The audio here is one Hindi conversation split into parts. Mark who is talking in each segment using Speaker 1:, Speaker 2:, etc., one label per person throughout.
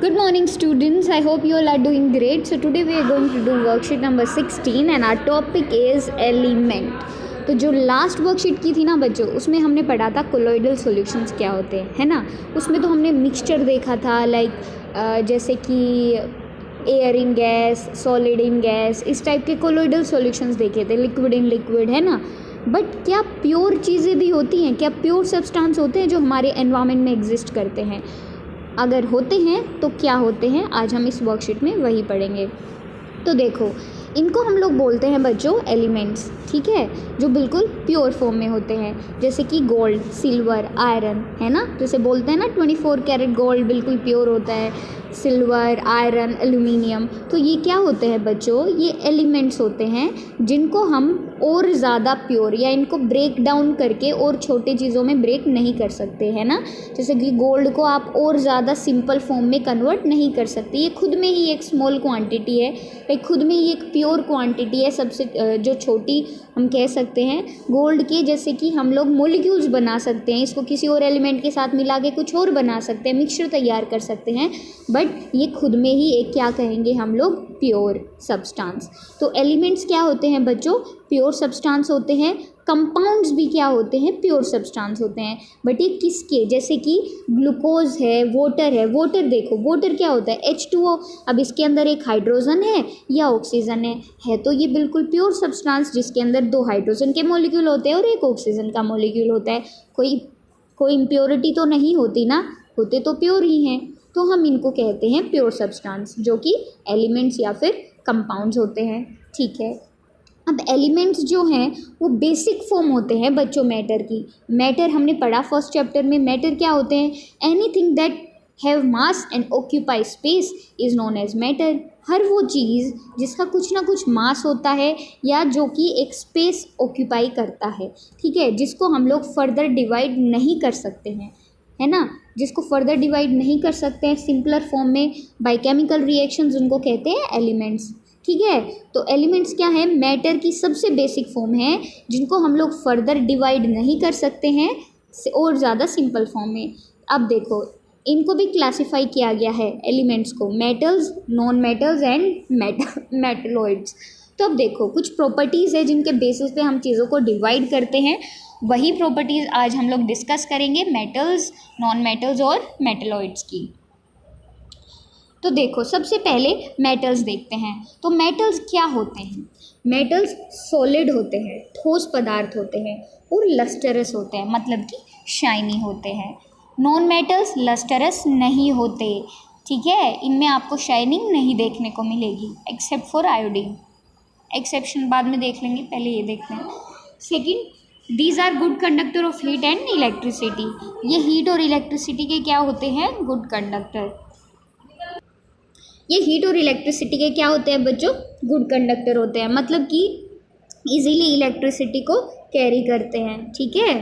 Speaker 1: Good morning students, I hope you all are doing great. So today we are going to do worksheet number 16 and our topic is element. तो जो लास्ट वर्कशीट की थी ना बच्चों, उसमें हमने पढ़ा था कोलोइडल सॉल्यूशंस क्या होते हैं, है ना। उसमें तो हमने मिक्सचर देखा था, लाइक जैसे कि air in gas, solid in gas, इस टाइप के कोलोइडल सॉल्यूशंस देखे थे, लिक्विड इन लिक्विड, है ना। बट क्या प्योर चीज़ें भी होती हैं, क्या प्योर सब्सटेंस होते हैं जो हमारे एनवायरनमेंट में एग्जिस्ट करते हैं? अगर होते हैं तो क्या होते हैं, आज हम इस वर्कशीट में वही पढ़ेंगे। तो देखो, इनको हम लोग बोलते हैं बच्चों एलिमेंट्स, ठीक है, जो बिल्कुल प्योर फॉर्म में होते हैं, जैसे कि गोल्ड, सिल्वर, आयरन, है ना। जैसे बोलते हैं ना 24 कैरेट गोल्ड बिल्कुल प्योर होता है, सिल्वर, आयरन, एल्यूमिनियम। तो ये क्या होते हैं बच्चों, ये एलिमेंट्स होते हैं जिनको हम और ज़्यादा प्योर या इनको ब्रेक डाउन करके और छोटे चीज़ों में ब्रेक नहीं कर सकते, है ना। जैसे कि गोल्ड को आप और ज़्यादा सिंपल फॉर्म में कन्वर्ट नहीं कर सकते, ये खुद में ही एक स्मॉल क्वांटिटी है, एक खुद में ही एक प्योर क्वांटिटी है, सबसे जो छोटी हम कह सकते हैं गोल्ड के। जैसे कि हम लोग मोलिक्यूल्स बना सकते हैं, इसको किसी और एलिमेंट के साथ मिला के कुछ और बना सकते हैं, मिक्सचर तैयार कर सकते हैं, बट ये खुद में ही एक क्या कहेंगे हम लोग, प्योर सब्सटेंस। तो एलिमेंट्स क्या होते हैं बच्चों, प्योर सब्सटेंस होते हैं। कंपाउंड्स भी क्या होते हैं, प्योर सब्सटेंस होते हैं। बट ये किसके, जैसे कि ग्लूकोज है, वाटर है। वाटर देखो, वाटर क्या होता है, H2O। अब इसके अंदर एक हाइड्रोजन है या ऑक्सीजन है तो ये बिल्कुल प्योर सब्सटेंस जिसके अंदर 2 हाइड्रोजन के मॉलिक्यूल होते हैं और एक ऑक्सीजन का मॉलिक्यूल होता है। कोई इम्प्योरिटी तो नहीं होती ना, होते तो प्योर ही हैं। तो हम इनको कहते हैं प्योर सब्सटेंस, जो कि एलिमेंट्स या फिर कंपाउंड्स होते हैं, ठीक है। अब एलिमेंट्स जो हैं वो बेसिक फॉर्म होते हैं बच्चों मैटर की। मैटर हमने पढ़ा फर्स्ट चैप्टर में। मैटर क्या होते हैं, anything that have mass and occupy space is known as matter. हर वो चीज़ जिसका कुछ ना कुछ मास होता है या जो कि एक स्पेस ऑक्यूपाई करता है, ठीक है, जिसको हम लोग फर्दर डिवाइड नहीं कर सकते हैं, है ना, जिसको फर्दर डिवाइड नहीं कर सकते हैं सिंपलर फॉर्म में बाय केमिकल रिएक्शंस, उनको कहते हैं एलिमेंट्स, ठीक है। तो एलिमेंट्स क्या है, मैटर की सबसे बेसिक फॉर्म है जिनको हम लोग फर्दर डिवाइड नहीं कर सकते हैं और ज़्यादा सिंपल फॉर्म में। अब देखो, इनको भी क्लासिफाई किया गया है एलिमेंट्स को, metals, non metals and metalloids. तो अब देखो, कुछ प्रॉपर्टीज़ है जिनके बेसिस पे हम चीज़ों को डिवाइड करते हैं, वही प्रॉपर्टीज़ आज हम लोग डिस्कस करेंगे, मेटल्स, नॉन मेटल्स और मेटलॉइड्स की। तो देखो, सबसे पहले मेटल्स देखते हैं। तो मेटल्स क्या होते हैं, मेटल्स सॉलिड होते हैं, ठोस पदार्थ होते हैं और लस्टरस होते हैं, मतलब कि शाइनी होते हैं। नॉन मेटल्स लस्टरस नहीं होते, ठीक है, इनमें आपको शाइनिंग नहीं देखने को मिलेगी एक्सेप्ट फॉर आयोडीन। एक्सेप्शन बाद में देख लेंगे, पहले ये देखते हैं। Second, these are good conductor of heat and electricity. ये हीट और इलेक्ट्रिसिटी के क्या होते हैं, गुड कंडक्टर। ये हीट और इलेक्ट्रिसिटी के क्या होते हैं बच्चों, गुड कंडक्टर होते हैं, मतलब कि इजीली इलेक्ट्रिसिटी को कैरी करते हैं, ठीक है,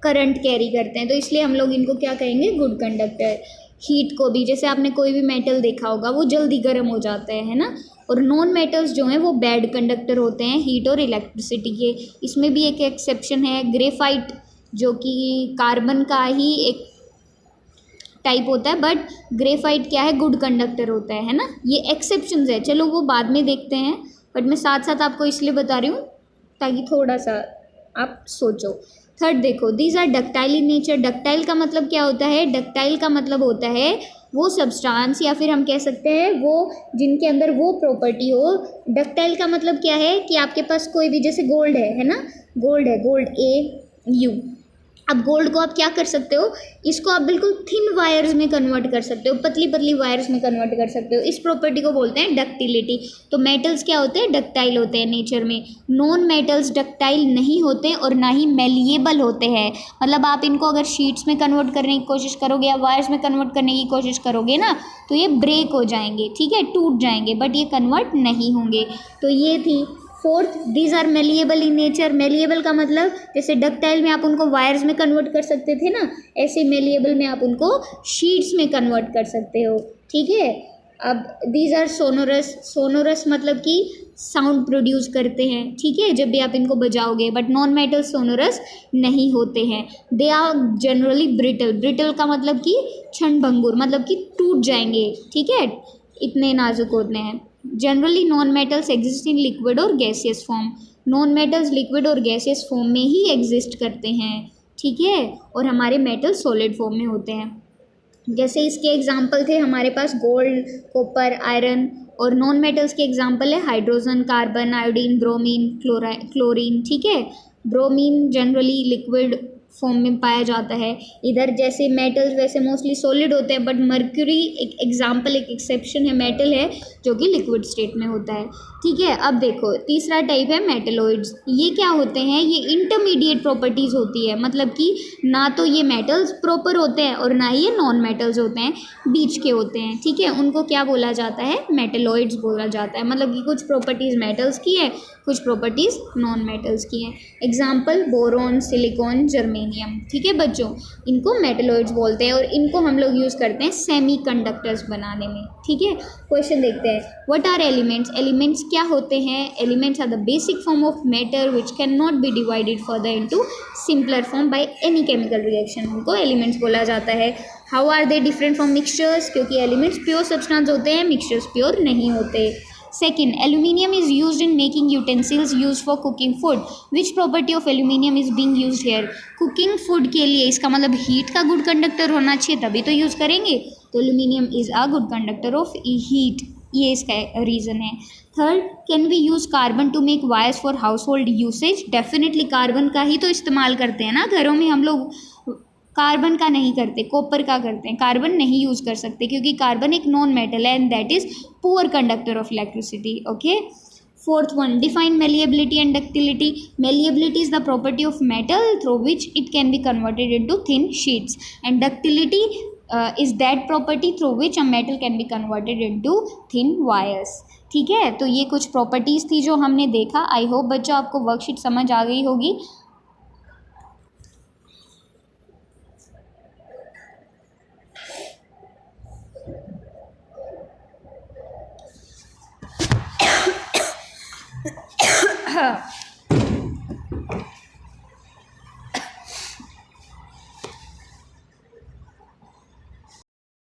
Speaker 1: करंट कैरी करते हैं, तो इसलिए हम लोग इनको क्या कहेंगे, गुड कंडक्टर। हीट को भी, जैसे आपने कोई भी मेटल देखा होगा वो जल्दी गर्म हो जाता है ना। और नॉन मेटल्स जो हैं वो बैड कंडक्टर होते हैं हीट और इलेक्ट्रिसिटी के। इसमें भी एक एक्सेप्शन है, ग्रेफाइट, जो कि कार्बन का ही एक टाइप होता है, बट ग्रेफाइट क्या है, गुड कंडक्टर होता है ना। ये एक्सेप्शंस है, चलो वो बाद में देखते हैं, बट मैं साथ साथ आपको इसलिए बता रही हूँ ताकि थोड़ा सा आप सोचो। थर्ड देखो, these are ductile in nature. Ductile का मतलब क्या होता है, डक्टाइल का मतलब होता है वो सब्सटेंस या फिर हम कह सकते हैं वो जिनके अंदर वो प्रॉपर्टी हो। डक्टाइल का मतलब क्या है कि आपके पास कोई भी, जैसे गोल्ड है ना, गोल्ड है, गोल्ड AU। अब गोल्ड को आप क्या कर सकते हो, इसको आप बिल्कुल थिन वायर्स में कन्वर्ट कर सकते हो, पतली पतली वायर्स में कन्वर्ट कर सकते हो, इस प्रॉपर्टी को बोलते हैं डक्टिलिटी। तो मेटल्स क्या होते हैं, डक्टाइल होते हैं नेचर में। नॉन मेटल्स डक्टाइल नहीं होते और ना ही मेलिएबल होते हैं, मतलब आप इनको अगर शीट्स में कन्वर्ट करने की कोशिश करोगे या वायर्स में कन्वर्ट करने की कोशिश करोगे ना, तो ये ब्रेक हो जाएंगे, ठीक है, टूट जाएंगे, बट ये कन्वर्ट नहीं होंगे। तो ये थी। Fourth, these are malleable in nature. Malleable का मतलब जैसे डक्टाइल में आप उनको वायर्स में कन्वर्ट कर सकते थे ना, ऐसे मेलिएबल में आप उनको शीट्स में कन्वर्ट कर सकते हो, ठीक है। अब दीज आर सोनोरस, सोनोरस मतलब कि साउंड प्रोड्यूस करते हैं, ठीक है, जब भी आप इनको बजाओगे, बट नॉन मेटल सोनोरस नहीं होते हैं। They are generally brittle, brittle का मतलब कि क्षणभंगुर, मतलब कि टूट जाएंगे, ठीक है, इतने नाजुक होते हैं। Generally non metals exist in liquid और gaseous form, non metals liquid और गैसियस फॉर्म में ही एग्जिस्ट करते हैं, ठीक है, और हमारे मेटल सॉलिड फॉर्म में होते हैं। जैसे इसके एग्जाम्पल थे हमारे पास गोल्ड, कॉपर, आयरन, और नॉन मेटल्स के एग्जाम्पल है hydrogen, carbon, iodine, bromine, chlorine, ठीक है। ब्रोमीन जनरली लिक्विड फॉर्म में पाया जाता है। इधर जैसे मेटल्स वैसे मोस्टली सॉलिड होते हैं, बट मर्क्यूरी एक एग्जाम्पल, एक एक्सेप्शन है, मेटल है जो कि लिक्विड स्टेट में होता है, ठीक है। अब देखो तीसरा टाइप है मेटलॉइड्स। ये क्या होते हैं, ये इंटरमीडिएट प्रॉपर्टीज़ होती है, मतलब कि ना तो ये मेटल्स प्रॉपर होते हैं और ना ही ये नॉन मेटल्स होते हैं, बीच के होते हैं, ठीक है। उनको क्या बोला जाता है, मेटलॉइड्स बोला जाता है, मतलब कि कुछ प्रॉपर्टीज़ मेटल्स की है, कुछ प्रॉपर्टीज़ नॉन मेटल्स की हैं। एग्जाम्पल बोरोन, सिलिकॉन, जर्मेनियम, ठीक है बच्चों, इनको मेटलॉइड्स बोलते हैं और इनको हम लोग यूज़ करते हैं सेमीकंडक्टर्स बनाने में, ठीक है। क्वेश्चन देखते हैं, व्हाट आर एलिमेंट्स, एलिमेंट्स क्या होते हैं। Elements are the basic form of matter which can not be divided further into simpler form by any chemical reaction, उनको एलिमेंट्स बोला जाता है। How are they different from mixtures, क्योंकि एलिमेंट्स प्योर सब्सटेंस होते हैं, मिक्सचर्स प्योर नहीं होते। Second, aluminium is used in making utensils used for cooking food. Which property of aluminium is being used here? Cooking food के लिए इसका मतलब हीट का गुड कंडक्टर होना चाहिए, तभी तो यूज़ करेंगे, तो aluminium is a good conductor of heat, ये इसका रीज़न है। Third, can we use carbon to make wires for household usage. Definitely carbon का ही तो इस्तेमाल करते हैं ना घरों में हम लोग, कार्बन का नहीं करते, कॉपर का करते हैं, कार्बन नहीं यूज़ कर सकते क्योंकि कार्बन एक नॉन मेटल है and that is poor conductor of electricity, okay. Fourth one, define malleability and ductility. Malleability is the property of metal through which it can be converted into thin sheets, and ductility is that property through which a metal can be converted into thin wires, ठीक है। तो ये कुछ प्रॉपर्टीज़ थी जो हमने देखा। आई होप बच्चों आपको वर्कशीट समझ आ गई होगी।